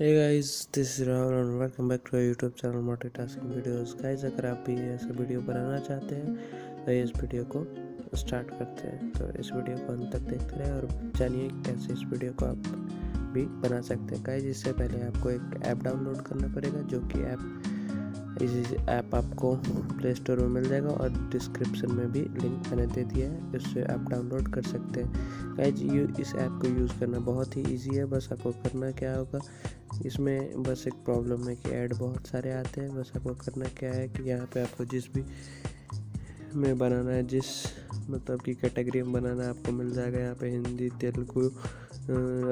Hey guys, this is Rahul and welcome back to our YouTube channel multitasking videos. Guys, अगर आप भी ऐसा video बनाना चाहते हैं तो इस वीडियो को स्टार्ट करते हैं। तो इस वीडियो को अंत तक देखते रहे और जानिए कैसे इस वीडियो को आप भी बना सकते हैं। गाइस, इससे पहले आपको एक ऐप डाउनलोड करना पड़ेगा, जो कि इसी ऐप आपको प्ले स्टोर में मिल जाएगा और डिस्क्रिप्शन में भी लिंक मैंने दे दिया है, इससे आप डाउनलोड कर सकते हैं। गाइस, इस ऐप को यूज़ करना बहुत ही इजी है। बस आपको करना क्या होगा, इसमें बस एक प्रॉब्लम है कि ऐड बहुत सारे आते हैं। बस आपको करना क्या है कि यहाँ पे आपको जिस भी में बनाना है, जिस मतलब कि कैटेगरी में बनाना है, आपको मिल जाएगा। यहाँ पे हिंदी, तेलुगु,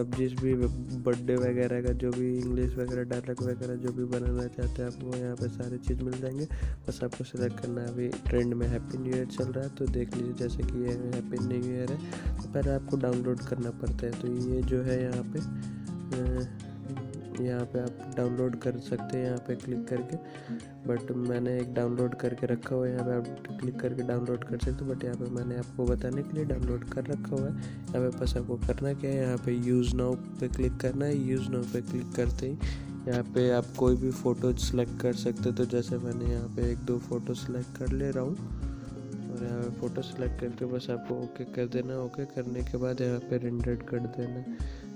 अब जिस भी बर्थडे वगैरह का, जो भी इंग्लिश वगैरह, डायलॉग वगैरह जो भी बनाना चाहते हैं आपको यहाँ पे सारी चीज़ मिल जाएंगे। बस आपको सिलेक्ट करना है। अभी ट्रेंड में हैप्पी न्यू ईयर चल रहा है, तो देख लीजिए जैसे कि ये हैप्पी न्यू ईयर है, तो पहले आपको डाउनलोड करना पड़ता है। तो ये जो है यहाँ पे आप डाउनलोड कर सकते हैं यहाँ पे क्लिक करके, बट मैंने एक डाउनलोड करके रखा हुआ है। यहाँ पे आप क्लिक करके डाउनलोड कर सकते हो, बट यहाँ पे मैंने आपको बताने के लिए डाउनलोड कर रखा हुआ है। यहाँ पे बस आपको करना क्या है, यहाँ पे यूज़ नाउ पे क्लिक करना है। यूज़ नाउ पे क्लिक करते ही यहाँ पे आप कोई भी फ़ोटो सेलेक्ट कर सकते हो। तो जैसे मैंने यहाँ पे 1-2 फ़ोटो सेलेक्ट कर ले रहा हूँ और यहाँ पे फ़ोटो सेलेक्ट करके बस आपको ओके कर देना। ओके करने के बाद यहाँ पे रेंडर कर देना।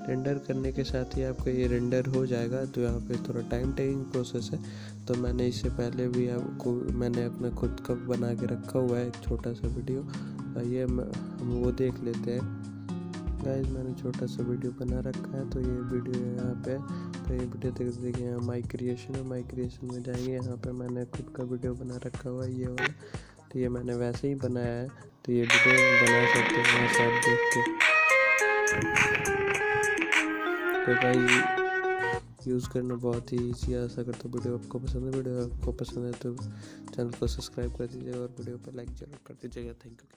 रेंडर करने के साथ ही आपका ये रेंडर हो जाएगा। तो यहाँ पे थोड़ा टाइम टेकिंग प्रोसेस है, तो मैंने इससे पहले भी मैंने अपना खुद का बना के रखा हुआ है एक छोटा सा वीडियो। आइए हम वो देख लेते हैं। गाइस, मैंने छोटा सा वीडियो बना रखा है, तो ये वीडियो है यहाँ पे। तो ये वीडियो देखिए, यहाँ माई क्रिएशन है। माई क्रिएशन में जाएंगे, यहाँ पे मैंने खुद का वीडियो बना रखा हुआ है ये वाला। तो ये मैंने वैसे ही बनाया है, तो ये वीडियो बना सकते हैं यहाँ से आप देख के। तो गाइस, यूज़ करना बहुत ही ईजी है। आशा करता हूँ वीडियो आपको पसंद है। वीडियो आपको पसंद है तो चैनल को सब्सक्राइब कर दीजिएगा और वीडियो पर लाइक जरूर कर दीजिएगा। Thank you.